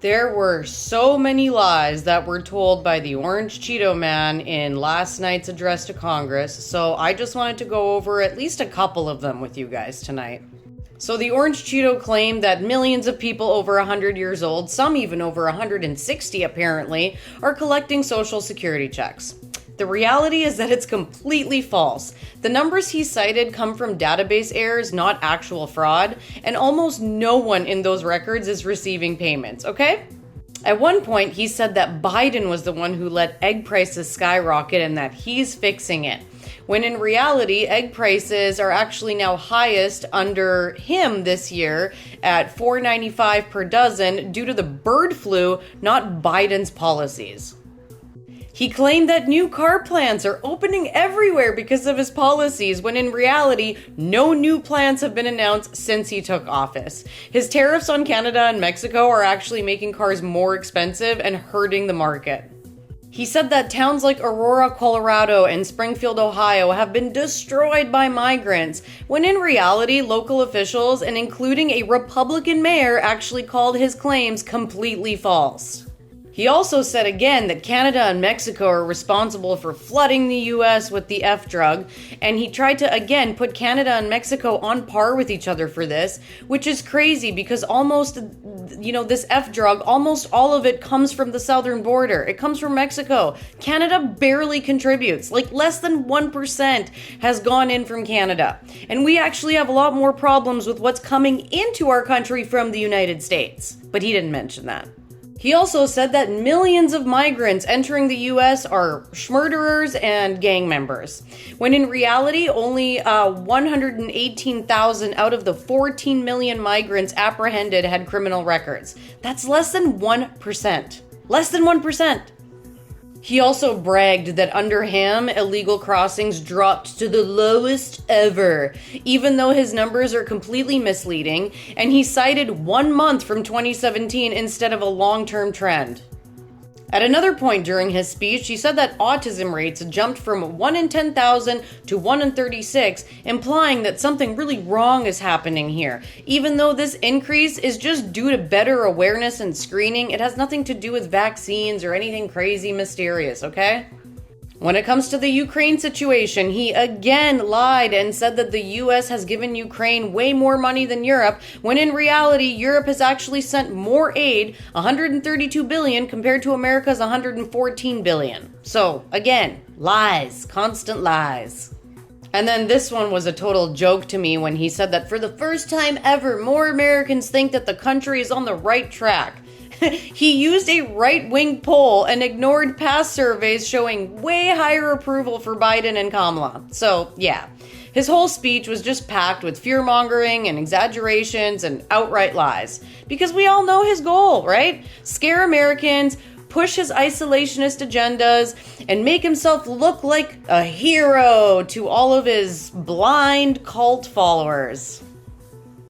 There were so many lies that were told by the Orange Cheeto Man in last night's address to Congress, so I just wanted to go over at least a couple of them with you guys tonight. So the Orange Cheeto claimed that millions of people over 100 years old, some even over 160 apparently, are collecting Social Security checks. The reality is that it's completely false. The numbers he cited come from database errors, not actual fraud, and almost no one in those records is receiving payments, okay? At one point, he said that Biden was the one who let egg prices skyrocket and that he's fixing it. When in reality, egg prices are actually now highest under him this year at $4.95 per dozen due to the bird flu, not Biden's policies. He claimed that new car plants are opening everywhere because of his policies, when in reality, no new plants have been announced since he took office. His tariffs on Canada and Mexico are actually making cars more expensive and hurting the market. He said that towns like Aurora, Colorado and Springfield, Ohio have been destroyed by migrants, when in reality, local officials, and including a Republican mayor, actually called his claims completely false. He also said again that Canada and Mexico are responsible for flooding the US with the F drug, and he tried to again put Canada and Mexico on par with each other for this, which is crazy because this F drug, almost all of it comes from the southern border. It comes from Mexico. Canada barely contributes, like less than 1% has gone in from Canada. And we actually have a lot more problems with what's coming into our country from the United States. But he didn't mention that. He also said that millions of migrants entering the US are schmurderers and gang members, when in reality, only 118,000 out of the 14 million migrants apprehended had criminal records. That's less than 1%. Less than 1%. He also bragged that under him, illegal crossings dropped to the lowest ever, even though his numbers are completely misleading, and he cited 1 month from 2017 instead of a long-term trend. At another point during his speech, he said that autism rates jumped from 1 in 10,000 to 1 in 36, implying that something really wrong is happening here. Even though this increase is just due to better awareness and screening, it has nothing to do with vaccines or anything crazy mysterious, okay? When it comes to the Ukraine situation, he again lied and said that the US has given Ukraine way more money than Europe, when in reality, Europe has actually sent more aid, $132 billion, compared to America's $114 billion. So, again, lies, constant lies. And then this one was a total joke to me when he said that for the first time ever, more Americans think that the country is on the right track. He used a right-wing poll and ignored past surveys showing way higher approval for Biden and Kamala. So, yeah, his whole speech was just packed with fear-mongering and exaggerations and outright lies. Because we all know his goal, right? Scare Americans, push his isolationist agendas, and make himself look like a hero to all of his blind cult followers.